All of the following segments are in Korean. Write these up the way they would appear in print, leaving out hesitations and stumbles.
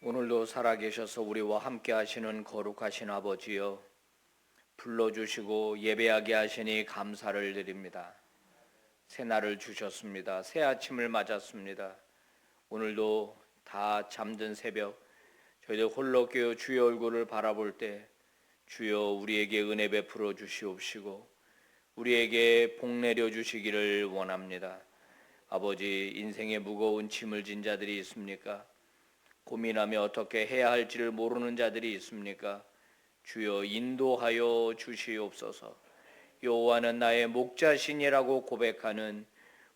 오늘도 살아계셔서 우리와 함께 하시는 거룩하신 아버지여, 불러주시고 예배하게 하시니 감사를 드립니다. 새날을 주셨습니다. 새 아침을 맞았습니다. 오늘도 다 잠든 새벽 저희들 홀로 깨어 주의 얼굴을 바라볼 때 주여 우리에게 은혜 베풀어 주시옵시고 우리에게 복 내려 주시기를 원합니다. 아버지, 인생의 무거운 짐을 진 자들이 있습니까? 고민하며 어떻게 해야 할지를 모르는 자들이 있습니까? 주여 인도하여 주시옵소서. 여호와는 나의 목자신이라고 고백하는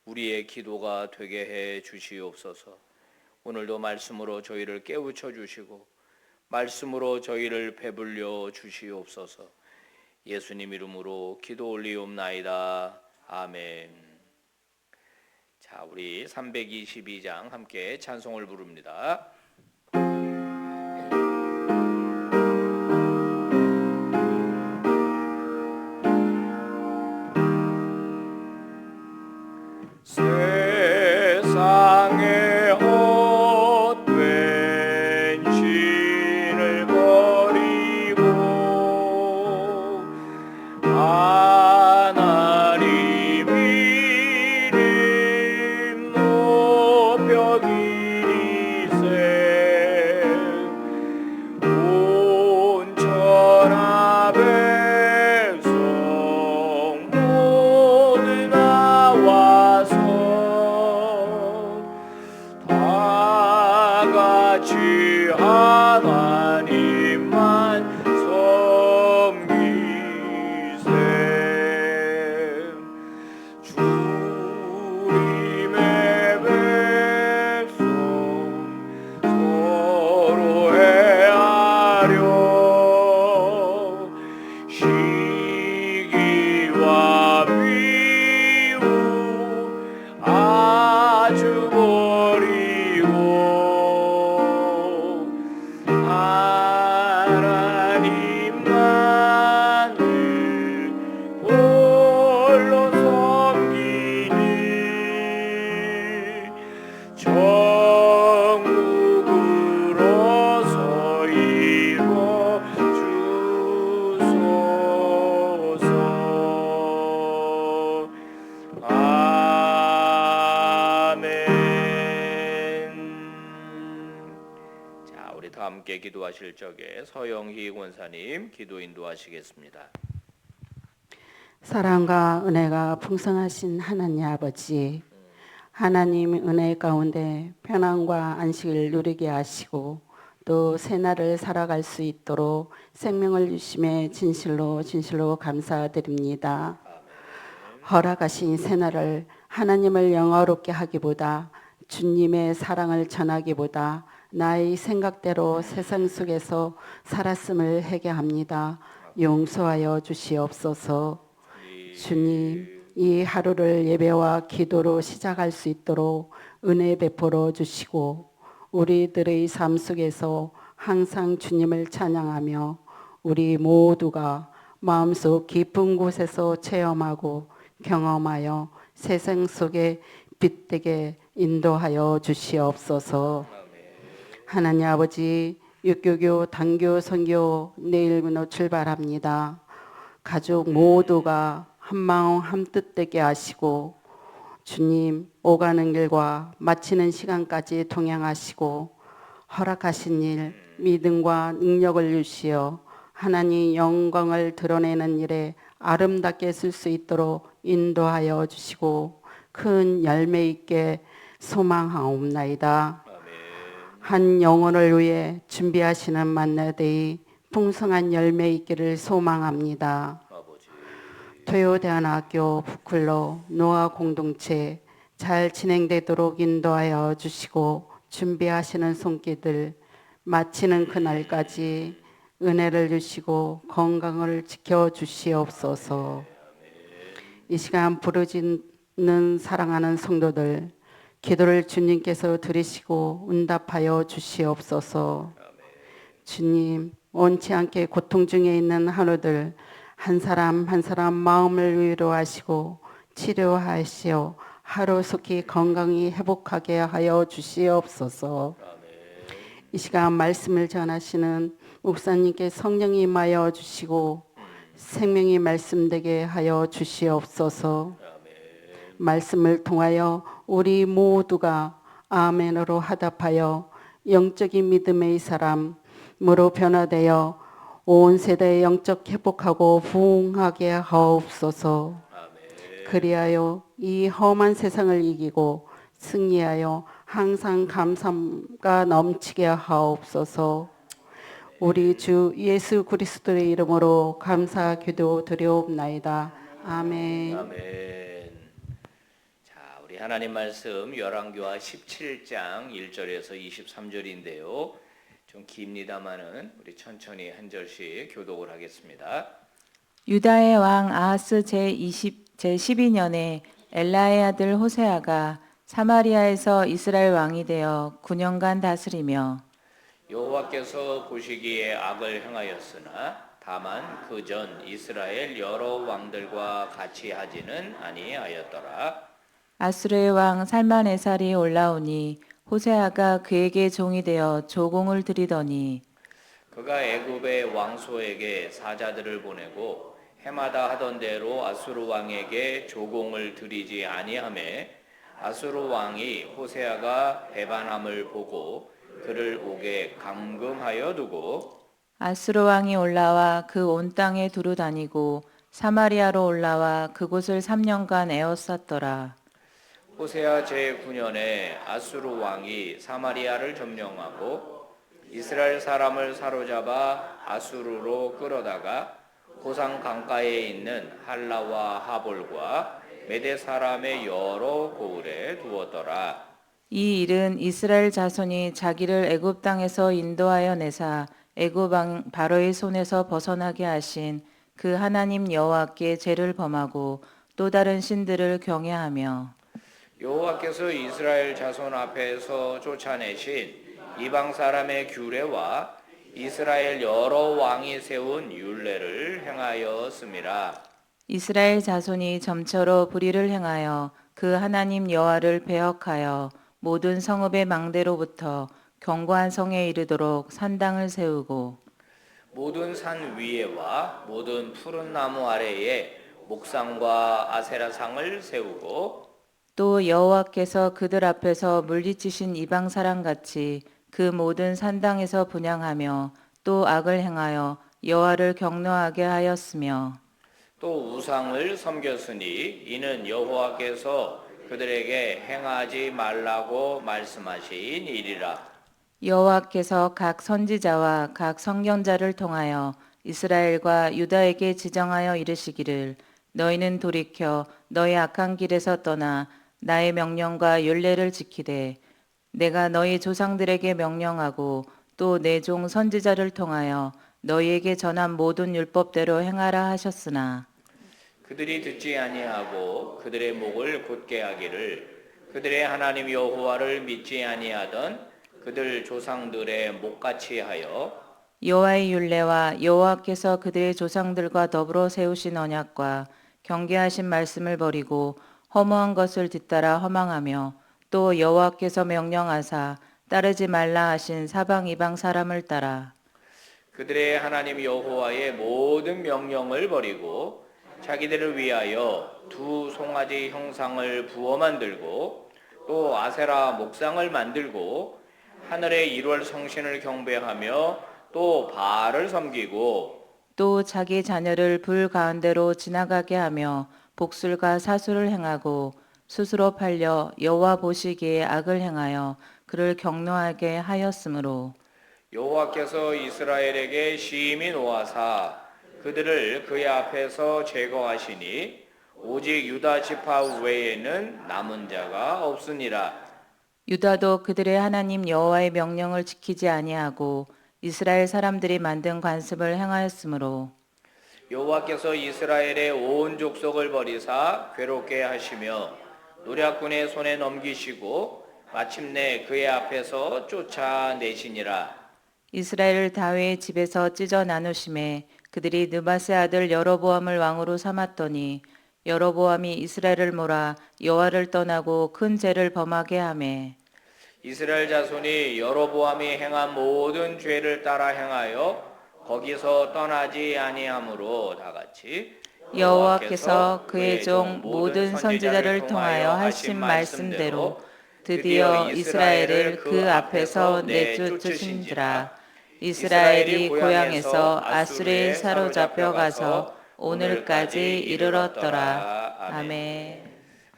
우리의 기도가 되게 해 주시옵소서. 오늘도 말씀으로 저희를 깨우쳐 주시고 말씀으로 저희를 배불려 주시옵소서. 예수님 이름으로 기도 올리옵나이다. 아멘. 자, 우리 322장 함께 찬송을 부릅니다. 세상의 헛된 신을 버리고 하나님 이름 높여 기리세 온 천하 백성 모두 나와서 다 같이 하나님만 섬기세. 주님의 백성 서로 헤아려 시기와 미움 아주 버리고 하나님만을 홀로 섬기니 천국으로서 이뤄 주소서. 아멘. 자, 우리 다 함께 기도하실 적에 서영희 권사님 기도 인도하시겠습니다. 사랑과 은혜가 풍성하신 하나님 아버지, 하나님 은혜 가운데 평안과 안식을 누리게 하시고 또 새날을 살아갈 수 있도록 생명을 주심에 진실로 감사드립니다. 허락하신 새날을 하나님을 영화롭게 하기보다 주님의 사랑을 전하기보다 나의 생각대로 세상 속에서 살았음을 회개합니다. 용서하여 주시옵소서. 주님, 이 하루를 예배와 기도로 시작할 수 있도록 은혜 베풀어 주시고 우리들의 삶 속에서 항상 주님을 찬양하며 우리 모두가 마음속 깊은 곳에서 체험하고 경험하여 세상 속에 빛되게 인도하여 주시옵소서. 하나님 아버지, 육교교, 단교, 선교 내일부터 출발합니다. 가족 모두가 한마음 한뜻 되게 하시고 주님 오가는 길과 마치는 시간까지 동행하시고 허락하신 일 믿음과 능력을 주시어 하나님 영광을 드러내는 일에 아름답게 쓸 수 있도록 인도하여 주시고 큰 열매 있게 소망하옵나이다. 아멘. 한 영혼을 위해 준비하시는 만나데이 풍성한 열매 있기를 소망합니다. 아버지. 토요대안학교 부클로 노아 공동체 잘 진행되도록 인도하여 주시고 준비하시는 손길들 마치는 그날까지 은혜를 주시고 건강을 지켜 주시옵소서. 이 시간 부르짖는 사랑하는 성도들 기도를 주님께서 들으시고 응답하여 주시옵소서. 주님 원치 않게 고통 중에 있는 하루들 한 사람 한 사람 마음을 위로하시고 치료하시어 하루속히 건강히 회복하게 하여 주시옵소서. 이 시간 말씀을 전하시는 목사님께 성령이 임하여 주시고 생명이 말씀되게 하여 주시옵소서. 말씀을 통하여 우리 모두가 아멘으로 화답하여 영적인 믿음의 사람으로 변화되어 온 세대의 영적 회복하고 부흥하게 하옵소서. 그리하여 이 험한 세상을 이기고 승리하여 항상 감사가 넘치게 하옵소서. 우리 주 예수 그리스도의 이름으로 감사 기도 드리옵나이다. 아멘. 아멘. 자, 우리 하나님 말씀 열왕기하 17장 1절에서 23절인데요. 좀 깁니다마는 우리 천천히 한 절씩 교독을 하겠습니다. 유다의 왕 아하스 제12년에 엘라의 아들 호세아가 사마리아에서 이스라엘 왕이 되어 9년간 다스리며 여호와께서 보시기에 악을 행하였으나 다만 그 전 이스라엘 여러 왕들과 같이 하지는 아니하였더라. 아수르의 왕 살만에살이 올라오니 호세아가 그에게 종이 되어 조공을 드리더니 그가 애굽의 왕소에게 사자들을 보내고 해마다 하던 대로 아수르 왕에게 조공을 드리지 아니하매 아수르 왕이 호세아가 배반함을 보고 그를 옥에 감금하여 두고 아수르 왕이 올라와 그 온 땅에 두루 다니고 사마리아로 올라와 그곳을 3년간 에워쌌더라. 호세아 제9년에 아수르 왕이 사마리아를 점령하고 이스라엘 사람을 사로잡아 아수르로 끌어다가 고상 강가에 있는 할라와 하볼과 메대 사람의 여러 고을에 두었더라. 이 일은 이스라엘 자손이 자기를 애굽 땅에서 인도하여 내사 애굽 왕 바로의 손에서 벗어나게 하신 그 하나님 여호와께 죄를 범하고 또 다른 신들을 경외하며 여호와께서 이스라엘 자손 앞에서 쫓아내신 이방 사람의 규례와 이스라엘 여러 왕이 세운 율례를 행하였음이라. 이스라엘 자손이 점처로 불의를 행하여 그 하나님 여호와를 배역하여 모든 성읍의 망대로부터 견고한 성에 이르도록 산당을 세우고 모든 산 위에와 모든 푸른 나무 아래에 목상과 아세라상을 세우고 또 여호와께서 그들 앞에서 물리치신 이방 사람같이 그 모든 산당에서 분향하며 또 악을 행하여 여호와를 경노하게 하였으며 또 우상을 섬겼으니 이는 여호와께서 그들에게 행하지 말라고 말씀하신 일이라. 여호와께서 각 선지자와 각 선견자를 통하여 이스라엘과 유다에게 지정하여 이르시기를 너희는 돌이켜 너희 악한 길에서 떠나 나의 명령과 율례를 지키되 내가 너희 조상들에게 명령하고 또 내 종 선지자를 통하여 너희에게 전한 모든 율법대로 행하라 하셨으나 그들이 듣지 아니하고 그들의 목을 곧게 하기를 그들의 하나님 여호와를 믿지 아니하던 그들 조상들의 목같이 하여 여호와의 율례와 여호와께서 그들의 조상들과 더불어 세우신 언약과 경계하신 말씀을 버리고 허무한 것을 뒤따라 허망하며 또 여호와께서 명령하사 따르지 말라 하신 사방 이방 사람을 따라 그들의 하나님 여호와의 모든 명령을 버리고 자기들을 위하여 두 송아지 형상을 부어 만들고 또 아세라 목상을 만들고 하늘의 1월 성신을 경배하며 또 바알을 섬기고 또 자기 자녀를 불 가운데로 지나가게 하며 복술과 사수를 행하고 스스로 팔려 여호와 보시기에 악을 행하여 그를 경노하게 하였으므로 여호와께서 이스라엘에게 심히 노하사 그들을 그의 앞에서 제거하시니 오직 유다 지파 외에는 남은 자가 없으니라. 유다도 그들의 하나님 여호와의 명령을 지키지 아니하고 이스라엘 사람들이 만든 관습을 행하였으므로 여호와께서 이스라엘의 온 족속을 버리사 괴롭게 하시며 노략군의 손에 넘기시고 마침내 그의 앞에서 쫓아내시니라. 이스라엘을 다윗의 집에서 찢어 나누심에 그들이 느바세 아들 여로보암을 왕으로 삼았더니 여로보암이 이스라엘을 몰아 여호와를 떠나고 큰 죄를 범하게 하매 이스라엘 자손이 여로보암이 행한 모든 죄를 따라 행하여 거기서 떠나지 아니하므로 다 같이 여호와께서 그의 종 모든 선지자를 통하여 하신 말씀대로 드디어 이스라엘을 그 앞에서 내쫓으신지라. 이스라엘이 고향에서 아수르에 사로잡혀 가서 오늘까지 이르렀더라. 아멘.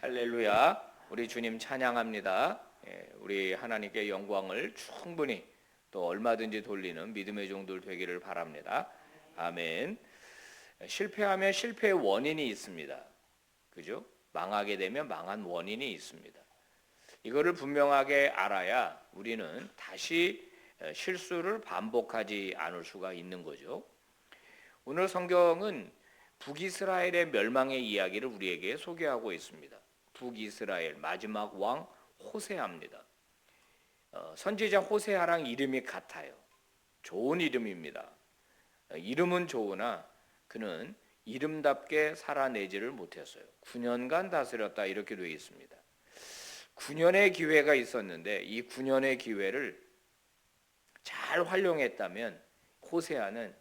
할렐루야. 우리 주님 찬양합니다. 우리 하나님께 영광을 충분히 또 얼마든지 돌리는 믿음의 종들 되기를 바랍니다. 아멘. 실패하면 실패의 원인이 있습니다. 그죠? 망하게 되면 망한 원인이 있습니다. 이거를 분명하게 알아야 우리는 다시 실수를 반복하지 않을 수가 있는 거죠. 오늘 성경은 북이스라엘의 멸망의 이야기를 우리에게 소개하고 있습니다. 북이스라엘 마지막 왕 호세아입니다. 선지자 호세아랑 이름이 같아요. 좋은 이름입니다. 이름은 좋으나 그는 이름답게 살아내지를 못했어요. 9년간 다스렸다 이렇게 되어 있습니다. 9년의 기회가 있었는데 이 9년의 기회를 잘 활용했다면 호세아는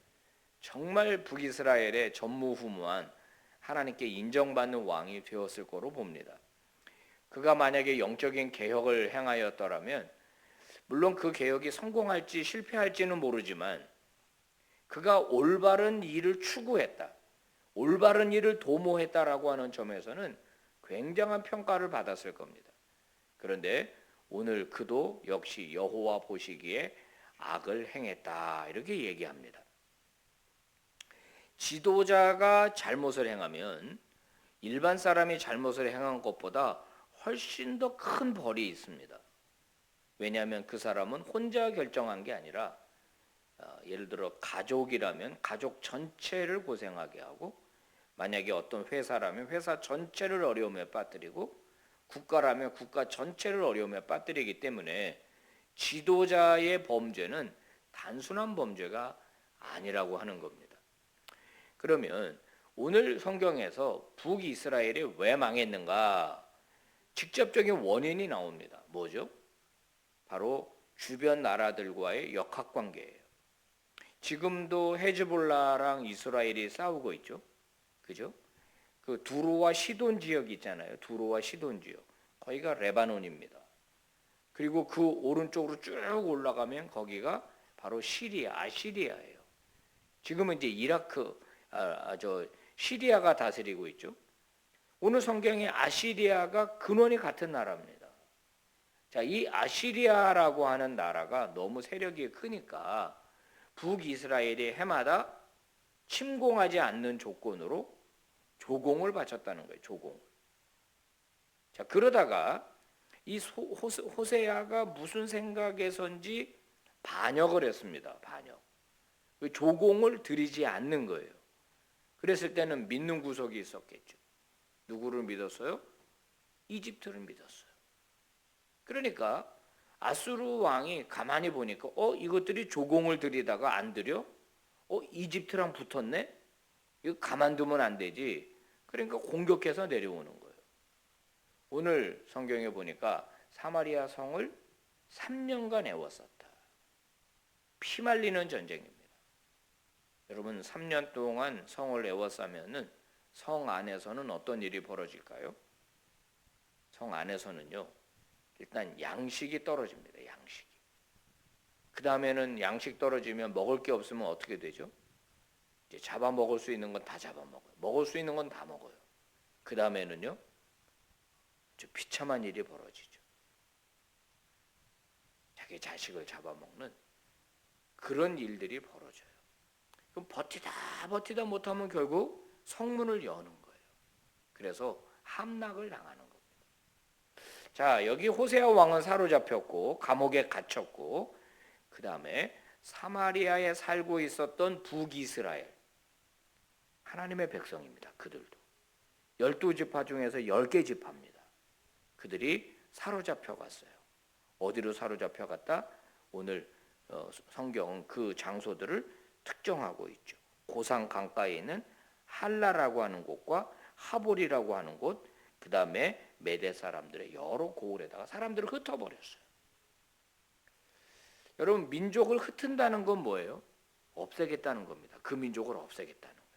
정말 북이스라엘의 전무후무한 하나님께 인정받는 왕이 되었을 거로 봅니다. 그가 만약에 영적인 개혁을 행하였더라면 물론 그 개혁이 성공할지 실패할지는 모르지만 그가 올바른 일을 추구했다. 올바른 일을 도모했다라고 하는 점에서는 굉장한 평가를 받았을 겁니다. 그런데 오늘 그도 역시 여호와 보시기에 악을 행했다 이렇게 얘기합니다. 지도자가 잘못을 행하면 일반 사람이 잘못을 행한 것보다 훨씬 더 큰 벌이 있습니다. 왜냐하면 그 사람은 혼자 결정한 게 아니라 예를 들어 가족이라면 가족 전체를 고생하게 하고 만약에 어떤 회사라면 회사 전체를 어려움에 빠뜨리고 국가라면 국가 전체를 어려움에 빠뜨리기 때문에 지도자의 범죄는 단순한 범죄가 아니라고 하는 겁니다. 그러면 오늘 성경에서 북이스라엘이 왜 망했는가? 직접적인 원인이 나옵니다. 뭐죠? 바로 주변 나라들과의 역학관계예요. 지금도 헤즈볼라랑 이스라엘이 싸우고 있죠. 그죠? 그 두로와 시돈 지역 있잖아요. 두로와 시돈 지역. 거기가 레바논입니다. 그리고 그 오른쪽으로 쭉 올라가면 거기가 바로 아시리아예요. 지금은 이제 이라크, 시리아가 다스리고 있죠. 오늘 성경에 아시리아가 근원이 같은 나라입니다. 자, 이 아시리아라고 하는 나라가 너무 세력이 크니까 북이스라엘이 해마다 침공하지 않는 조건으로 조공을 바쳤다는 거예요. 조공. 자, 그러다가 이 호세아가 무슨 생각에선지 반역을 했습니다. 반역. 조공을 드리지 않는 거예요. 그랬을 때는 믿는 구석이 있었겠죠. 누구를 믿었어요? 이집트를 믿었어요. 그러니까 아수르 왕이 가만히 보니까 이것들이 조공을 드리다가 안 드려? 이집트랑 붙었네? 이거 가만두면 안 되지. 그러니까 공격해서 내려오는 거예요. 오늘 성경에 보니까 사마리아 성을 3년간 애웠었다. 피말리는 전쟁입니다. 여러분 3년 동안 성을 애워싸면은 성 안에서는 어떤 일이 벌어질까요? 성 안에서는요, 일단 양식이 떨어집니다. 양식이. 그 다음에는 양식 떨어지면 먹을 게 없으면 어떻게 되죠? 이제 잡아먹을 수 있는 건 다 잡아먹어요. 먹을 수 있는 건 다 먹어요. 그 다음에는요, 비참한 일이 벌어지죠. 자기 자식을 잡아먹는 그런 일들이 벌어져요. 그럼 버티다 못하면 결국 성문을 여는 거예요. 그래서 함락을 당하는 겁니다. 자, 여기 호세아 왕은 사로잡혔고 감옥에 갇혔고, 그 다음에 사마리아에 살고 있었던 북이스라엘, 하나님의 백성입니다. 그들도 12지파 중에서 10개 지파입니다. 그들이 사로잡혀 갔어요. 어디로 사로잡혀 갔다? 오늘 성경은 그 장소들을 특정하고 있죠. 고산 강가에 있는 할라라고 하는 곳과 하볼이라고 하는 곳, 그 다음에 메대 사람들의 여러 고을에다가 사람들을 흩어버렸어요. 여러분, 민족을 흩은다는 건 뭐예요? 없애겠다는 겁니다. 그 민족을 없애겠다는 거예요.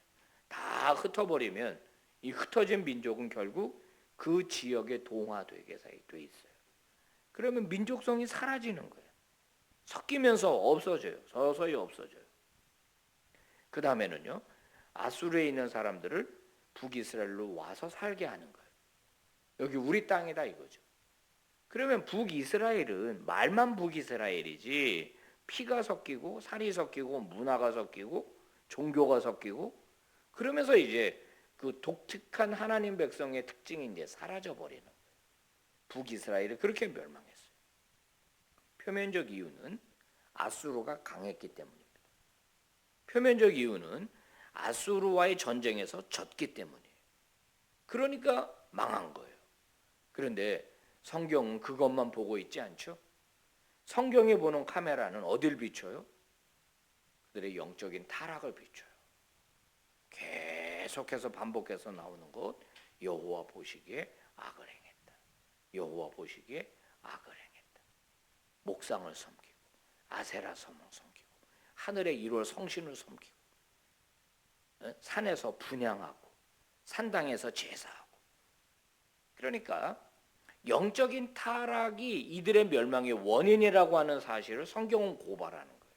다 흩어버리면 이 흩어진 민족은 결국 그 지역에 동화되게 돼 있어요. 그러면 민족성이 사라지는 거예요. 섞이면서 없어져요. 서서히 없어져요. 그 다음에는요, 아수르에 있는 사람들을 북이스라엘로 와서 살게 하는 거예요. 여기 우리 땅이다 이거죠. 그러면 북이스라엘은 말만 북이스라엘이지 피가 섞이고 살이 섞이고 문화가 섞이고 종교가 섞이고 그러면서 이제 그 독특한 하나님 백성의 특징이 이제 사라져 버리는 거예요. 북이스라엘이 그렇게 멸망했어요. 표면적 이유는 아수르가 강했기 때문입니다. 표면적 이유는 아수르와의 전쟁에서 졌기 때문이에요. 그러니까 망한 거예요. 그런데 성경은 그것만 보고 있지 않죠? 성경이 보는 카메라는 어딜 비춰요? 그들의 영적인 타락을 비춰요. 계속해서 반복해서 나오는 것, 여호와 보시기에 악을 행했다. 여호와 보시기에 악을 행했다. 목상을 섬기고 아세라 섬을 섬기고 하늘의 1월 성신을 섬기고 산에서 분향하고 산당에서 제사하고. 그러니까 영적인 타락이 이들의 멸망의 원인이라고 하는 사실을 성경은 고발하는 거예요.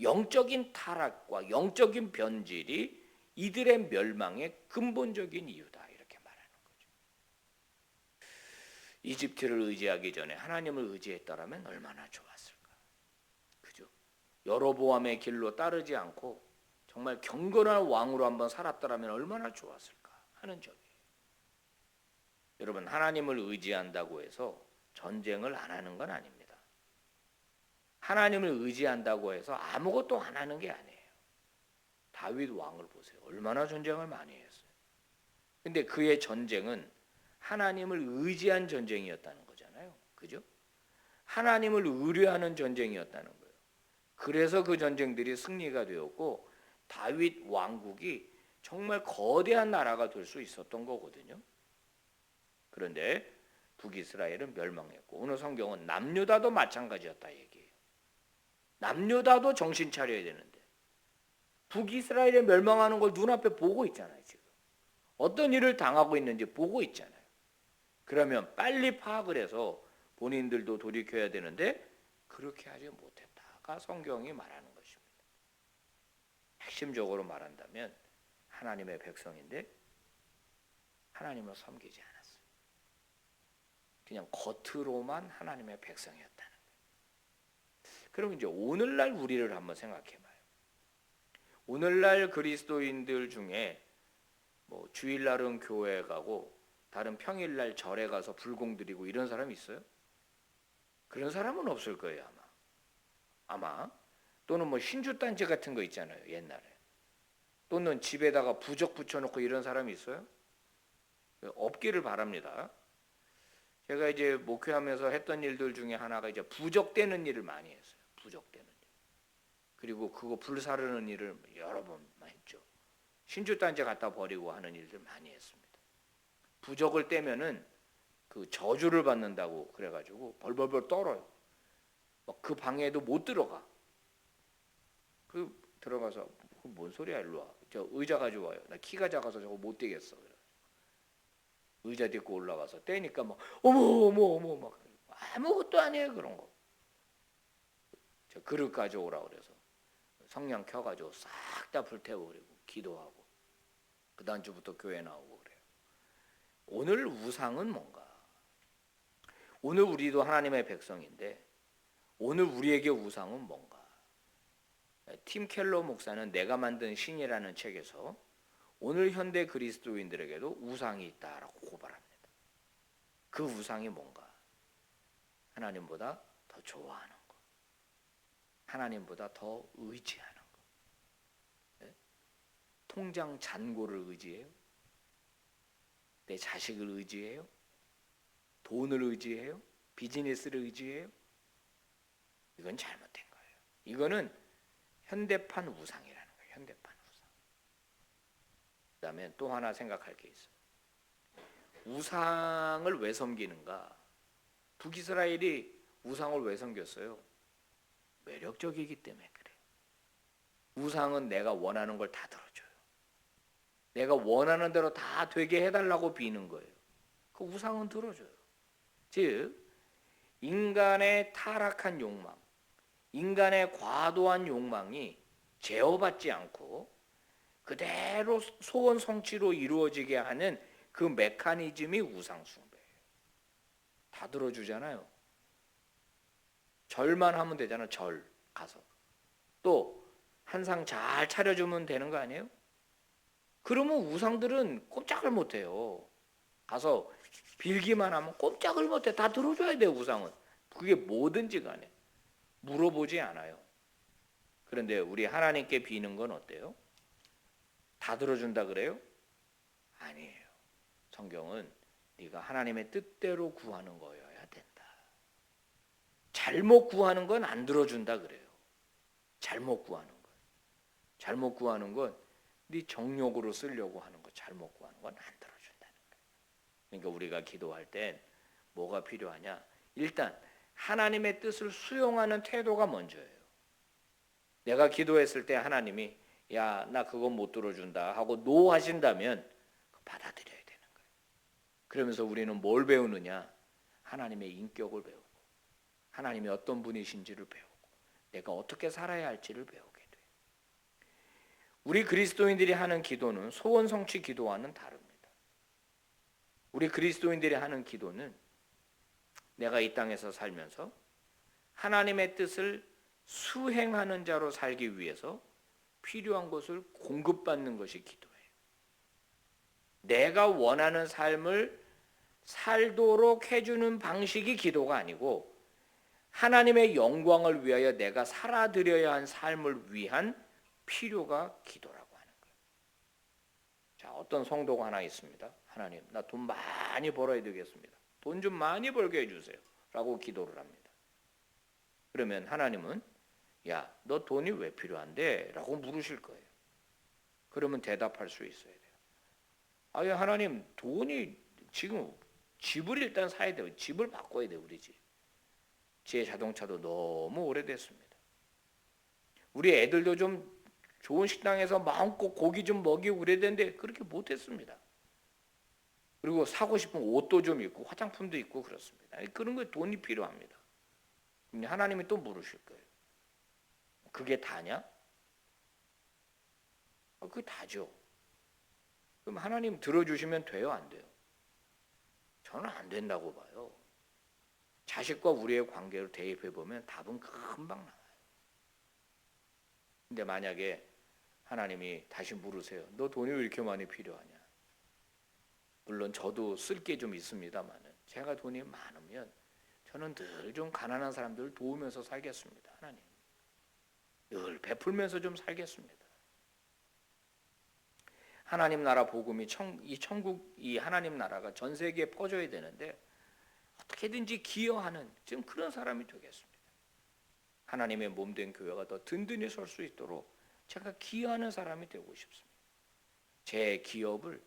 영적인 타락과 영적인 변질이 이들의 멸망의 근본적인 이유다, 이렇게 말하는 거죠. 이집트를 의지하기 전에 하나님을 의지했더라면 얼마나 좋았을까. 그죠? 여로보암의 길로 따르지 않고 정말 경건한 왕으로 한번 살았더라면 얼마나 좋았을까 하는 점이에요. 여러분, 하나님을 의지한다고 해서 전쟁을 안 하는 건 아닙니다. 하나님을 의지한다고 해서 아무것도 안 하는 게 아니에요. 다윗 왕을 보세요. 얼마나 전쟁을 많이 했어요. 근데 그의 전쟁은 하나님을 의지한 전쟁이었다는 거잖아요. 그죠? 하나님을 의뢰하는 전쟁이었다는 거예요. 그래서 그 전쟁들이 승리가 되었고 다윗 왕국이 정말 거대한 나라가 될 수 있었던 거거든요. 그런데 북이스라엘은 멸망했고 오늘 성경은 남유다도 마찬가지였다 얘기해요. 남유다도 정신 차려야 되는데 북이스라엘이 멸망하는 걸 눈앞에 보고 있잖아요. 지금 어떤 일을 당하고 있는지 보고 있잖아요. 그러면 빨리 파악을 해서 본인들도 돌이켜야 되는데 그렇게 하지 못했다가 성경이 말하는 것입니다. 핵심적으로 말한다면 하나님의 백성인데 하나님을 섬기지 않았어요. 그냥 겉으로만 하나님의 백성이었다는 거예요. 그럼 이제 오늘날 우리를 한번 생각해봐요. 오늘날 그리스도인들 중에 뭐 주일날은 교회에 가고 다른 평일날 절에 가서 불공 드리고 이런 사람이 있어요? 그런 사람은 없을 거예요 아마. 또는 뭐 신주단체 같은 거 있잖아요 옛날에. 또는 집에다가 부적 붙여놓고 이런 사람이 있어요? 없기를 바랍니다. 제가 이제 목회하면서 했던 일들 중에 하나가 이제 부적대는 일을 많이 했어요. 부적대는 일. 그리고 그거 불사르는 일을 여러 번 했죠. 신주단체 갖다 버리고 하는 일들 많이 했습니다. 부적을 떼면은 그 저주를 받는다고 그래가지고 벌벌벌 떨어요. 막 그 방에도 못 들어가. 그 들어가서 뭔 소리야, 일로 와. 저 의자 가지고 와요. 나 키가 작아서 저거 못 되겠어. 그래. 의자 딛고 올라가서 떼니까 막 어머 막 아무것도 아니에요 그런 거. 저 그릇 가져오라 그래서 성냥 켜가지고 싹 다 불태워버리고 기도하고 그 다음 주부터 교회 나오고 그래요. 오늘 우상은 뭔가? 오늘 우리도 하나님의 백성인데 오늘 우리에게 우상은 뭔가? 팀 켈러 목사는 내가 만든 신이라는 책에서 오늘 현대 그리스도인들에게도 우상이 있다라고 고발합니다. 그 우상이 뭔가? 하나님보다 더 좋아하는 거, 하나님보다 더 의지하는 거. 네? 통장 잔고를 의지해요? 내 자식을 의지해요? 돈을 의지해요? 비즈니스를 의지해요? 이건 잘못된 거예요. 이거는 현대판 우상이라는 거예요. 현대판 우상. 그다음에 또 하나 생각할 게 있어요. 우상을 왜 섬기는가? 북이스라엘이 우상을 왜 섬겼어요? 매력적이기 때문에 그래요. 우상은 내가 원하는 걸 다 들어줘요. 내가 원하는 대로 다 되게 해달라고 비는 거예요. 그 우상은 들어줘요. 즉 인간의 타락한 욕망, 인간의 과도한 욕망이 제어받지 않고 그대로 소원 성취로 이루어지게 하는 그 메커니즘이 우상 숭배예요. 다 들어주잖아요. 절만 하면 되잖아. 절 가서 또 한 상 잘 차려주면 되는 거 아니에요? 그러면 우상들은 꼼짝을 못해요. 가서 빌기만 하면 꼼짝을 못해. 다 들어줘야 돼요. 우상은 그게 뭐든지 간에 물어보지 않아요. 그런데 우리 하나님께 비는 건 어때요? 다 들어준다 그래요? 아니에요. 성경은 네가 하나님의 뜻대로 구하는 거여야 된다. 잘못 구하는 건 안 들어준다 그래요. 잘못 구하는 건. 잘못 구하는 건 네 정욕으로 쓰려고 하는 거 잘못 구하는 건 안 들어준다는 거예요. 그러니까 우리가 기도할 땐 뭐가 필요하냐? 일단 하나님의 뜻을 수용하는 태도가 먼저예요. 내가 기도했을 때 하나님이 야, 나 그건 못 들어준다 하고 노 하신다면 받아들여야 되는 거예요. 그러면서 우리는 뭘 배우느냐? 하나님의 인격을 배우고 하나님이 어떤 분이신지를 배우고 내가 어떻게 살아야 할지를 배우게 돼요. 우리 그리스도인들이 하는 기도는 소원 성취 기도와는 다릅니다. 우리 그리스도인들이 하는 기도는 내가 이 땅에서 살면서 하나님의 뜻을 수행하는 자로 살기 위해서 필요한 것을 공급받는 것이 기도예요. 내가 원하는 삶을 살도록 해주는 방식이 기도가 아니고 하나님의 영광을 위하여 내가 살아드려야 한 삶을 위한 필요가 기도라고 하는 거예요. 자, 어떤 성도가 하나 있습니다. 하나님, 나 돈 많이 벌어야 되겠습니다. 돈 좀 많이 벌게 해주세요. 라고 기도를 합니다. 그러면 하나님은 야, 너 돈이 왜 필요한데? 라고 물으실 거예요. 그러면 대답할 수 있어야 돼요. 아예 하나님, 돈이 지금 집을 일단 사야 돼요. 집을 바꿔야 돼요. 우리 집. 제 자동차도 너무 오래됐습니다. 우리 애들도 좀 좋은 식당에서 마음껏 고기 좀 먹이고 그래야 되는데 그렇게 못했습니다. 그리고 사고 싶은 옷도 좀 있고 화장품도 있고 그렇습니다. 그런 거에 돈이 필요합니다. 하나님이 또 물으실 거예요. 그게 다냐? 그게 다죠. 그럼 하나님 들어주시면 돼요? 안 돼요? 저는 안 된다고 봐요. 자식과 우리의 관계를 대입해 보면 답은 금방 나와요. 근데 만약에 하나님이 다시 물으세요. 너 돈이 왜 이렇게 많이 필요하냐? 물론 저도 쓸 게 좀 있습니다만은 제가 돈이 많으면 저는 늘 좀 가난한 사람들을 도우면서 살겠습니다. 하나님. 늘 베풀면서 좀 살겠습니다. 하나님 나라 복음이 이 천국 이 하나님 나라가 전 세계에 퍼져야 되는데 어떻게든지 기여하는 지금 그런 사람이 되겠습니다. 하나님의 몸된 교회가 더 든든히 설 수 있도록 제가 기여하는 사람이 되고 싶습니다. 제 기업을,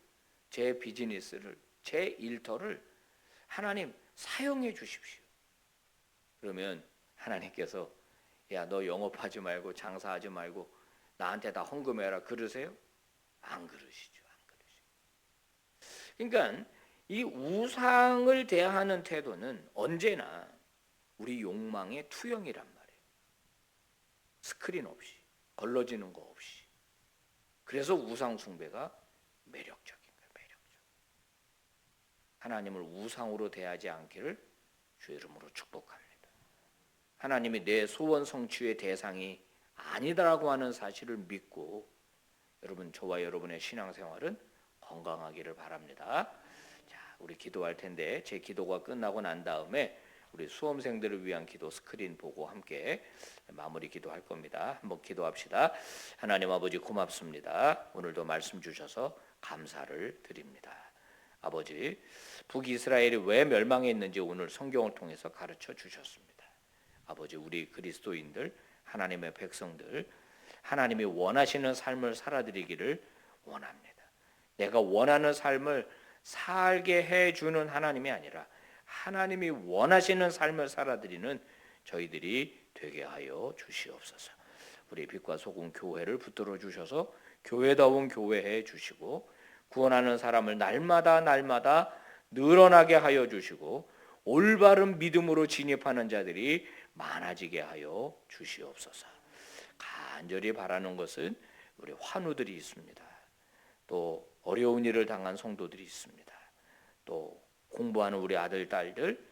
제 비즈니스를, 제 일터를 하나님 사용해 주십시오. 그러면 하나님께서 야, 너 영업하지 말고 장사하지 말고 나한테 다 헌금해라 그러세요? 안 그러시죠. 안 그러시죠. 그러니까 이 우상을 대하는 태도는 언제나 우리 욕망의 투영이란 말이에요. 스크린 없이, 걸러지는 거 없이. 그래서 우상 숭배가 매력적인 거예요. 매력적. 하나님을 우상으로 대하지 않기를 주의 이름으로 축복합니다. 하나님이 내 소원 성취의 대상이 아니다라고 하는 사실을 믿고 여러분, 저와 여러분의 신앙생활은 건강하기를 바랍니다. 자, 우리 기도할 텐데 제 기도가 끝나고 난 다음에 우리 수험생들을 위한 기도 스크린 보고 함께 마무리 기도할 겁니다. 한번 기도합시다. 하나님 아버지 고맙습니다. 오늘도 말씀 주셔서 감사를 드립니다. 아버지, 북이스라엘이 왜 멸망했는지 오늘 성경을 통해서 가르쳐 주셨습니다. 아버지, 우리 그리스도인들, 하나님의 백성들, 하나님이 원하시는 삶을 살아드리기를 원합니다. 내가 원하는 삶을 살게 해주는 하나님이 아니라 하나님이 원하시는 삶을 살아드리는 저희들이 되게 하여 주시옵소서. 우리 빛과 소금 교회를 붙들어 주셔서 교회다운 교회해 주시고 구원하는 사람을 날마다 늘어나게 하여 주시고 올바른 믿음으로 진입하는 자들이 많아지게 하여 주시옵소서. 간절히 바라는 것은 우리 환우들이 있습니다. 또 어려운 일을 당한 성도들이 있습니다. 또 공부하는 우리 아들, 딸들,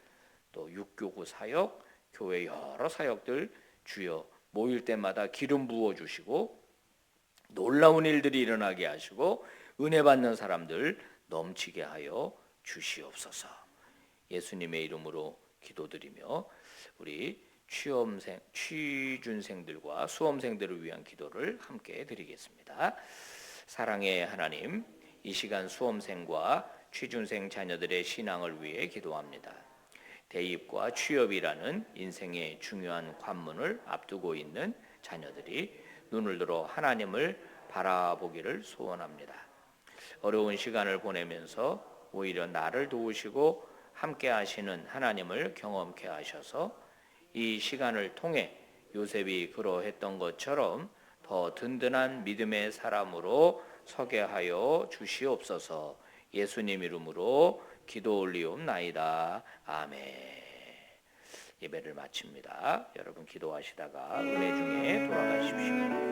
또 육교구 사역, 교회 여러 사역들 주여 모일 때마다 기름 부어주시고 놀라운 일들이 일어나게 하시고 은혜 받는 사람들 넘치게 하여 주시옵소서. 예수님의 이름으로 기도드리며 우리 취준생들과 수험생들을 위한 기도를 함께 드리겠습니다. 사랑의 하나님, 이 시간 수험생과 취준생 자녀들의 신앙을 위해 기도합니다. 대입과 취업이라는 인생의 중요한 관문을 앞두고 있는 자녀들이 눈을 들어 하나님을 바라보기를 소원합니다. 어려운 시간을 보내면서 오히려 나를 도우시고 함께 하시는 하나님을 경험케 하셔서 이 시간을 통해 요셉이 그러했던 것처럼 더 든든한 믿음의 사람으로 서게 하여 주시옵소서. 예수님 이름으로 기도 올리옵나이다. 아멘. 예배를 마칩니다. 여러분 기도하시다가 은혜 중에 돌아가십시오.